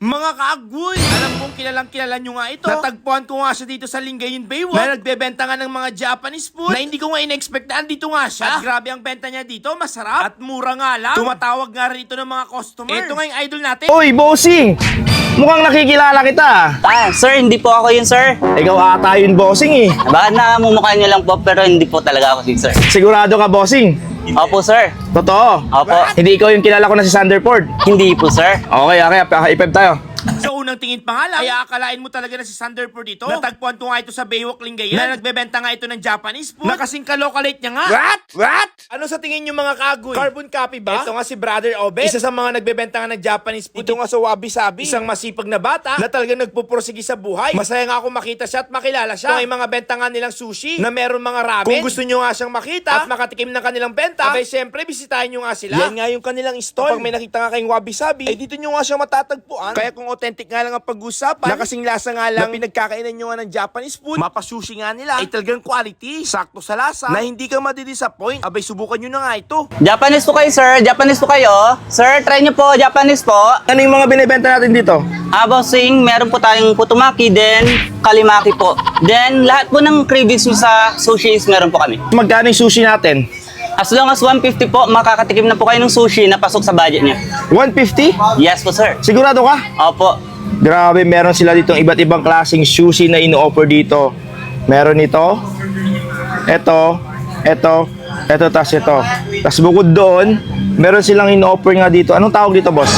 Mga kaagboy, alam kong kilala nyo nga ito. Natagpuan ko nga siya dito sa Lingayen Baywalk na nagbebenta nga ng mga Japanese food na hindi ko nga in-expectaan dito nga siya. At grabe ang benta niya dito, masarap at mura nga lang. Tumatawag nga rin ito ng mga customer. Ito nga yung idol natin. Uy, bossing! Mukhang nakikilala kita. Sir, hindi po ako yun, sir. Ikaw ata yun, bossing eh. Baka namumukha niyo lang po, pero hindi po talaga ako si sir. Sigurado ka, bossing? Opo, sir. Totoo? Opo. Hindi ikaw yung kilala ko na si Sanderford? Hindi po, sir. Okay, ipeb tayo. Sa unang tingin pa nga lang, ay akalain mo talaga na si Sanderford dito. Natagpuan ko nga ito sa Baywalk Lingayen na nagbebenta nga ito ng Japanese food na kasing kalokalate niya nga. What? Ano sa tingin nyo mga kagoy? Carbon copy ba? Ito nga si Brother Obet, isa sa mga nagbebenta nga ng Japanese food. Ito nga sa Wabi Sabi, isang masipag na bata na talagang nagpupursige sa buhay. Masaya nga ako makita siya at makilala siya. Ito ay mga benta nga nilang sushi na meron mga ramen. Kung gusto nyo nga siyang makita at makatikim ng kanilang benta, abay syempre bisitahin nyo nga sila. Yan nga yung kanilang stall. Kapag may nakita nga kayong Wabi Sabi, ay dito nyo nga siya matatagpuan. Kaya kung authentic nga lang ang pag-usapan, na kasing lasa nga lang na pinagkakainan nyo nga ng Japanese food, mapasushi nga nila, ay talagang quality, sakto sa lasa, na hindi ka madidisappoint. Abay, subukan nyo na nga ito. Japanese po kayo, sir. Japanese po kayo. Sir, try niyo po. Japanese po. Ano yung mga binibenta natin dito? Bossing, meron po tayong putumaki, then kalimaki po. Then, lahat po ng cravings mo sa sushi is meron po kami. Magkano yung sushi natin? As long as 150 po, makakatikim na po kayo ng sushi na pasok sa budget niyo. 150? Yes po, sir. Sigurado ka? Opo. Grabe, meron sila ditong iba't ibang klaseng sushi na ino-offer dito. Meron ito, ito, tas ito. Tas bukod doon, meron silang ino-offer nga dito. Anong tawag dito, boss?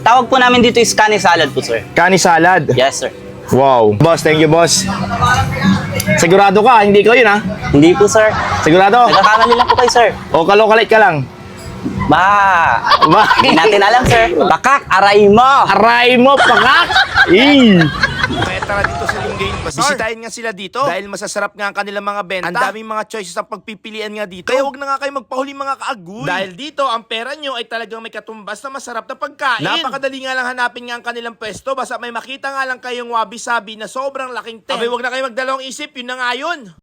Tawag po namin dito is kani salad po, sir. Kani salad. Yes, sir. Wow. Boss, thank you, boss. Sigurado ka, hindi ko yun, ha? Hindi po, sir. Sigurado? Nagkakamali lang po kayo, sir. O kalokalate ka lang? Ba, Ba? hindi natin alam, sir. Bakak, aray mo. Aray mo, pakak! Eh! Kaya tara dito sa Lingayen Bazaar. Bisitahin nga sila dito dahil masasarap nga ang kanilang mga benta. Ang daming mga choices ang pagpipilian nga dito. Kaya wag na nga kayo magpahuli mga kaagoy. Dahil dito, ang pera nyo ay talagang may katumbas na masarap na pagkain. Napakadali nga lang hanapin nga ang kanilang pwesto. Basta may makita nga lang kayong Wabi Sabi na sobrang laking tent. Abay, wag na kayo magdalawang isip. Yun na nga yun.